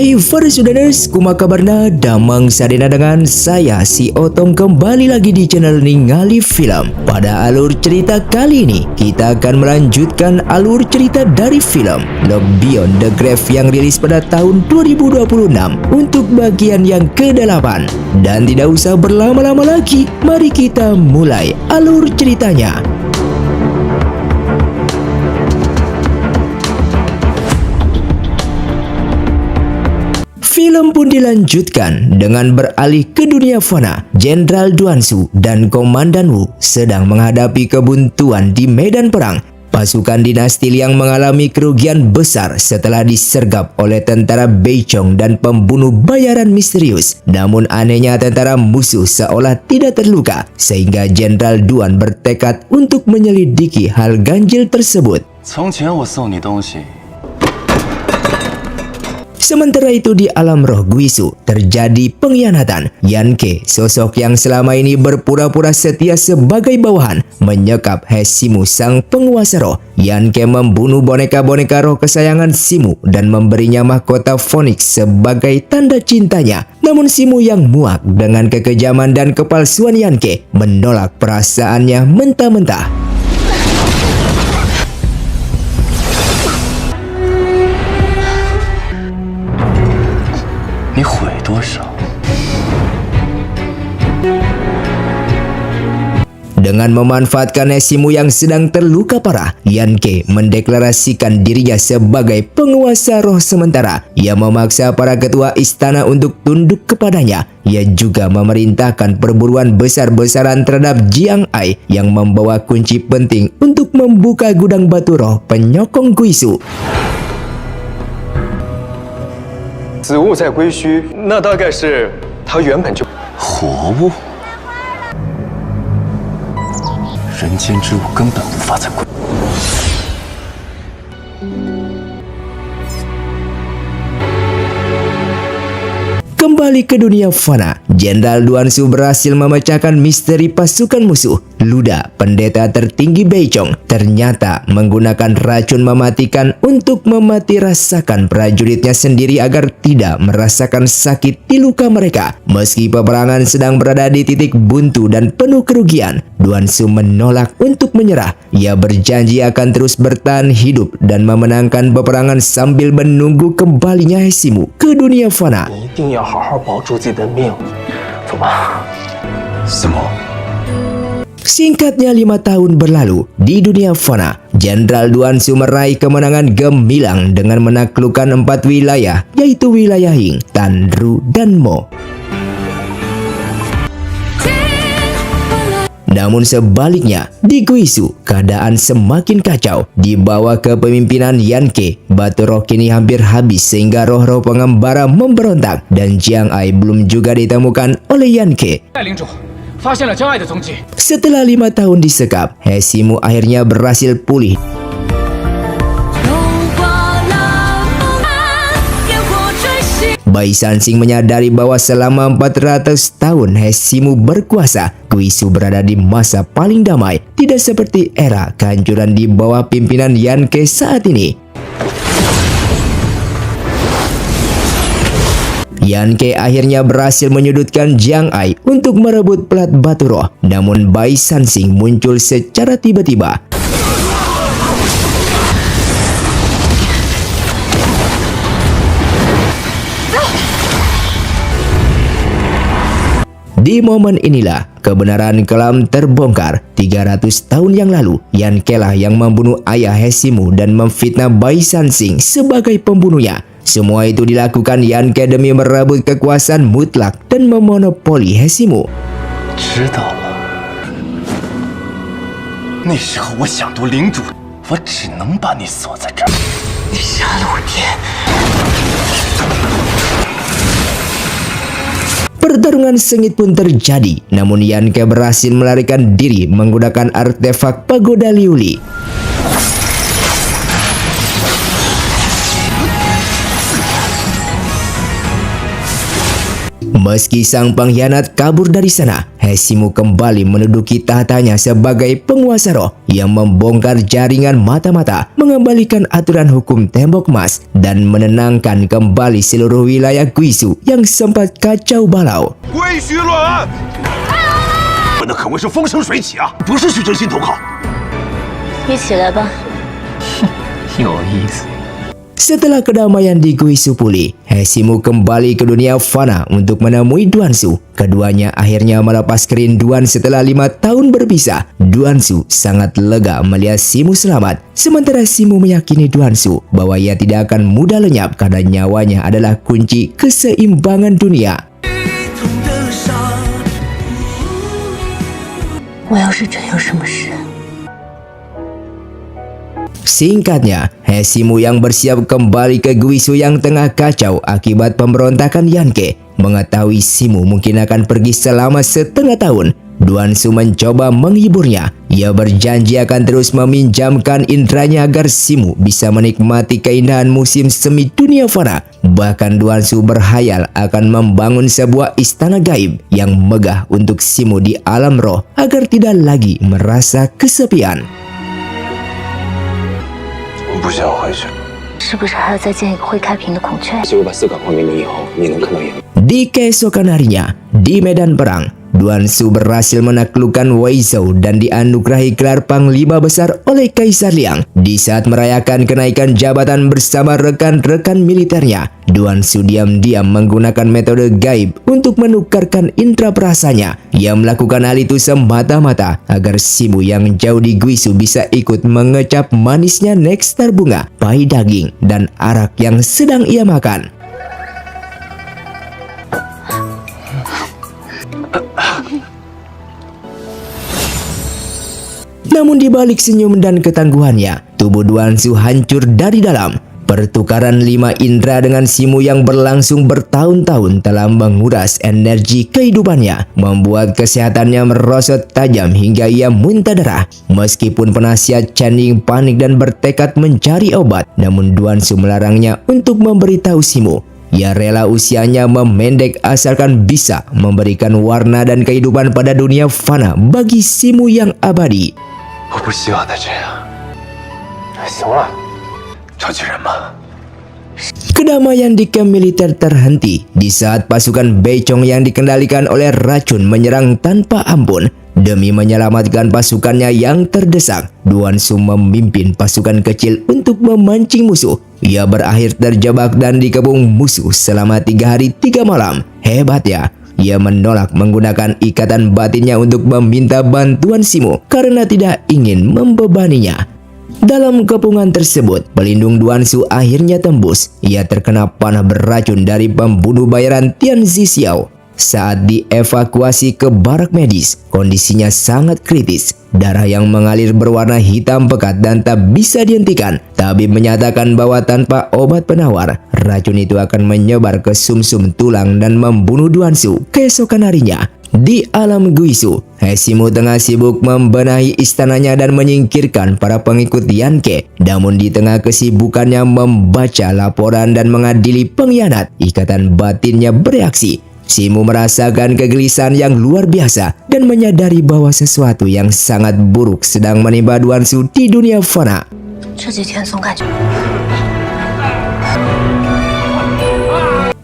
Hai para saudarers, kumaha kabarna? Damang sadena dengan saya si Otong kembali lagi di channel Ningali Film. Pada alur cerita kali ini, kita akan melanjutkan alur cerita dari film Love Beyond the Grave yang rilis pada tahun 2026 untuk bagian yang ke-8. Dan tidak usah berlama-lama lagi, mari kita mulai alur ceritanya. Film pun dilanjutkan dengan beralih ke dunia fana. Jenderal Duan Su dan Komandan Wu sedang menghadapi kebuntuan di medan perang. Pasukan dinasti Liang mengalami kerugian besar setelah disergap oleh tentara Beichong dan pembunuh bayaran misterius. Namun anehnya tentara musuh seolah tidak terluka, sehingga Jenderal Duan bertekad untuk menyelidiki hal ganjil tersebut. Sementara itu di alam roh Guisu terjadi pengkhianatan. Yan Ke, sosok yang selama ini berpura-pura setia sebagai bawahan, menyekap He Simu sang penguasa roh. Yan Ke membunuh boneka-boneka roh kesayangan Simu dan memberinya mahkota Phoenix sebagai tanda cintanya. Namun Simu yang muak dengan kekejaman dan kepalsuan Yan Ke menolak perasaannya mentah-mentah. Dengan memanfaatkan Simu yang sedang terluka parah, Yan Ke mendeklarasikan dirinya sebagai penguasa roh sementara. Ia memaksa para ketua istana untuk tunduk kepadanya. Ia juga memerintahkan perburuan besar-besaran terhadap Jiang Ai yang membawa kunci penting untuk membuka gudang batu roh penyokong Guisu. 子物在归墟，那大概是他原本就活物，人间之物根本无法在归。 Kembali ke dunia fana, Jenderal Duan Su berhasil memecahkan misteri pasukan musuh. Luda, pendeta tertinggi Beichong, ternyata menggunakan racun mematikan untuk memati rasakan prajuritnya sendiri agar tidak merasakan sakit di luka mereka. Meski peperangan sedang berada di titik buntu dan penuh kerugian, Duan Su menolak untuk menyerah. Ia berjanji akan terus bertahan hidup dan memenangkan peperangan sambil menunggu kembalinya He Simu ke dunia fana. 一定要好好保住自己的命，走吧。司母， Singkatnya 5 tahun berlalu di dunia fana, Jenderal Duan Su meraih kemenangan gemilang dengan menaklukkan 4 wilayah, yaitu wilayah Ying, Tanru, dan Mo. Namun sebaliknya, di Guisu, keadaan semakin kacau. Di bawah kepemimpinan Yan Ke, batu roh kini hampir habis sehingga roh-roh pengembara memberontak dan Jiang Ai belum juga ditemukan oleh Yan Ke. Setelah 5 tahun disekap, He Simu akhirnya berhasil pulih. Bai Sansing menyadari bahwa selama 400 tahun He Simu berkuasa, Guisu berada di masa paling damai, tidak seperti era kehancuran di bawah pimpinan Yan Ke saat ini. Yan Ke akhirnya berhasil menyudutkan Jiang Ai untuk merebut plat batu roh. Namun Bai Sansing muncul secara tiba-tiba. Di momen inilah kebenaran kelam terbongkar. 300 tahun yang lalu, Yan Ke lah yang membunuh ayah He Simu dan memfitnah Bai Sansing sebagai pembunuhnya. Semua itu dilakukan Yan Ke demi merebut kekuasaan mutlak dan memonopoli He Simu. 知道了。那时候我想夺领主，我只能把你锁在这儿。你杀了我爹。 Pertarungan sengit pun terjadi, namun Yan Ke berhasil melarikan diri menggunakan artefak pagoda Liuli. Meski sang pengkhianat kabur dari sana, Hesimu kembali menduduki tahtanya sebagai penguasa roh yang membongkar jaringan mata-mata, mengembalikan aturan hukum tembok emas, dan menenangkan kembali seluruh wilayah Guisu yang sempat kacau balau. 归墟乱案，那可谓是风生水起啊！不是去真心投靠。一起来吧。有意思。 Setelah kedamaian di Guisu pulih, Hesimu kembali ke dunia fana untuk menemui Duansu. Keduanya akhirnya melepas kerinduan setelah 5 tahun berpisah. Duansu sangat lega melihat Simu selamat, sementara Simu meyakini Duansu bahwa ia tidak akan mudah lenyap karena nyawanya adalah kunci keseimbangan dunia. 我要是真有什么事， Singkatnya, Hesimu yang bersiap kembali ke Guisu yang tengah kacau akibat pemberontakan Yanke, mengetahui Simu mungkin akan pergi selama setengah tahun. Duansu mencoba menghiburnya. Ia berjanji akan terus meminjamkan indranya agar Simu bisa menikmati keindahan musim semi dunia fana. Bahkan Duansu berhayal akan membangun sebuah istana gaib yang megah untuk Simu di alam roh agar tidak lagi merasa kesepian. 我不想回去。 是不是还要再建一个会开屏的孔雀？ 我把四岗还给你以后，你能看到眼。 Di keesokan harinya, di medan perang, Duansu berhasil menaklukkan Weizhou dan dianugerahi gelar Panglima Besar oleh Kaisar Liang. Di saat merayakan kenaikan jabatan bersama rekan-rekan militernya, Duansu diam-diam menggunakan metode gaib untuk menukarkan indera perasanya. Ia melakukan hal itu semata-mata agar Simu yang jauh di Guisu bisa ikut mengecap manisnya nekstar bunga, pai daging, dan arak yang sedang ia makan. Namun di balik senyum dan ketangguhannya, tubuh Duansu hancur dari dalam. Pertukaran 5 indera dengan Simu yang berlangsung bertahun-tahun telah menguras energi kehidupannya, membuat kesehatannya merosot tajam hingga ia muntah darah. Meskipun penasihat Channing panik dan bertekad mencari obat, namun Duansu melarangnya untuk memberitahu Simu. Ia rela usianya memendek asalkan bisa memberikan warna dan kehidupan pada dunia fana bagi Simu yang abadi. 我不希望他这样。行了，召集人吧。 Kedamaian di kamp militer terhenti di saat pasukan Beicong yang dikendalikan oleh racun menyerang tanpa ampun. Demi menyelamatkan pasukannya yang terdesak, Duansu memimpin pasukan kecil untuk memancing musuh. Ia berakhir terjebak dan dikepung musuh selama 3 hari 3 malam. Hebatnya, ia menolak menggunakan ikatan batinnya untuk meminta bantuan Simu karena tidak ingin membebaninya. Dalam kepungan tersebut, pelindung Duansu akhirnya tembus. Ia terkena panah beracun dari pembunuh bayaran Tian Zixiao. Saat dievakuasi ke barak medis, kondisinya sangat kritis. Darah yang mengalir berwarna hitam pekat dan tak bisa dihentikan. Tabib menyatakan bahwa tanpa obat penawar, racun itu akan menyebar ke sumsum tulang dan membunuh Duansu keesokan harinya. Di alam Guisu, Hesimu tengah sibuk membenahi istananya dan menyingkirkan para pengikut Yanke. Namun di tengah kesibukannya membaca laporan dan mengadili pengkhianat, ikatan batinnya bereaksi. Simu merasakan kegelisahan yang luar biasa dan menyadari bahwa sesuatu yang sangat buruk sedang menimpa Duansu di dunia fana. 这几天总感觉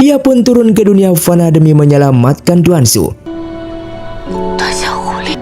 Ia pun turun ke dunia fana demi menyelamatkan Duansu. 断小狐狸，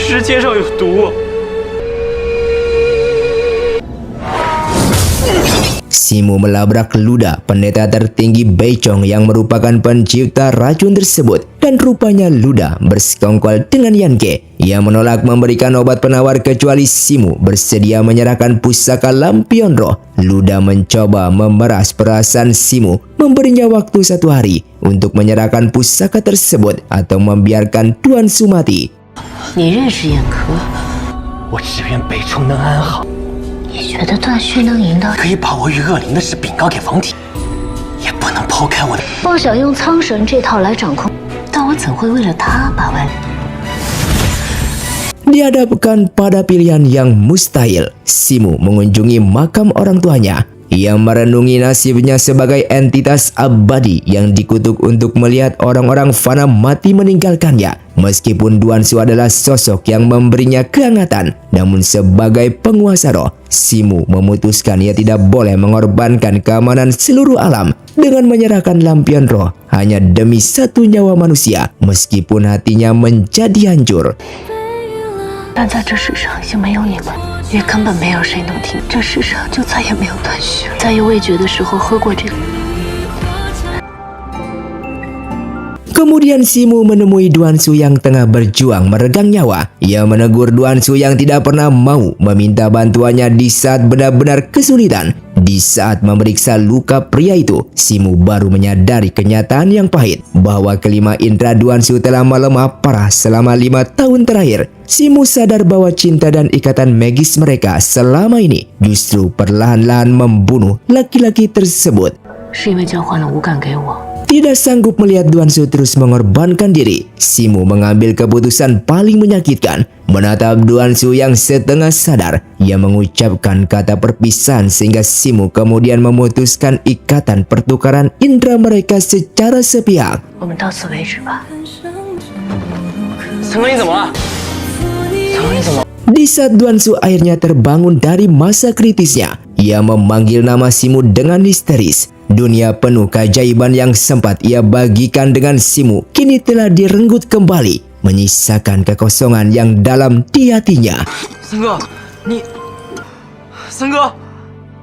时间上有毒。 Simu melabrak Luda, pendeta tertinggi Beicong yang merupakan pencipta racun tersebut, dan rupanya Luda bersekongkol dengan Yanke. Ia menolak memberikan obat penawar kecuali Simu bersedia menyerahkan pusaka lampion roh. Luda mencoba memeras perasaan Simu, memberinya waktu 1 hari untuk menyerahkan pusaka tersebut atau membiarkan Duansu mati. 你认识燕科？ 我只愿北冲能安好， 你觉得断须能赢到？ 可以把我与恶灵的事禀告给皇帝，也不能抛开我的。 妄想用苍神这套来掌控，但我怎会为了他把外？ Dihadapkan pada pilihan yang mustahil, Simu mengunjungi makam orang tuanya. Ia merenungi nasibnya sebagai entitas abadi yang dikutuk untuk melihat orang-orang fana mati meninggalkannya. Meskipun Duansu adalah sosok yang memberinya kehangatan, namun sebagai penguasa roh, Simu memutuskan ia tidak boleh mengorbankan keamanan seluruh alam dengan menyerahkan lampion roh hanya demi satu nyawa manusia, meskipun hatinya menjadi hancur. 但在这世上已经没有你们，也根本没有谁能听。这世上就再也没有断续。在有味觉的时候喝过这个。 Kemudian Simu menemui Duansu yang tengah berjuang meregang nyawa. Ia menegur Duansu yang tidak pernah mau meminta bantuannya di saat benar-benar kesulitan. Di saat memeriksa luka pria itu, Simu baru menyadari kenyataan yang pahit bahwa kelima indera Duansu telah melemah parah selama 5 tahun terakhir. Simu sadar bahwa cinta dan ikatan magis mereka selama ini justru perlahan-lahan membunuh laki-laki tersebut. 是因为交换了无感给我。 Tidak sanggup melihat Duansu terus mengorbankan diri, Simu mengambil keputusan paling menyakitkan. Menatap Duansu yang setengah sadar, ia mengucapkan kata perpisahan sehingga Simu kemudian memutuskan ikatan pertukaran indera mereka secara sepihak. 我们到此为止吧。陈哥，你怎么了？陈哥，你怎么？ Di saat Duansu akhirnya terbangun dari masa kritisnya, ia memanggil nama Simu dengan histeris. Dunia penuh keajaiban yang sempat ia bagikan dengan Simu kini telah direnggut kembali, menyisakan kekosongan yang dalam di hatinya. 森哥，你，森哥。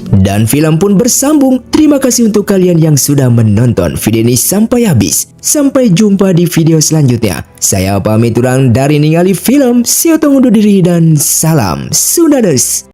Dan film pun bersambung. Terima kasih untuk kalian yang sudah menonton video ini sampai habis. Sampai jumpa di video selanjutnya. Saya pamit urang dari ningali film. Siotong undur diri dan salam Sundaners.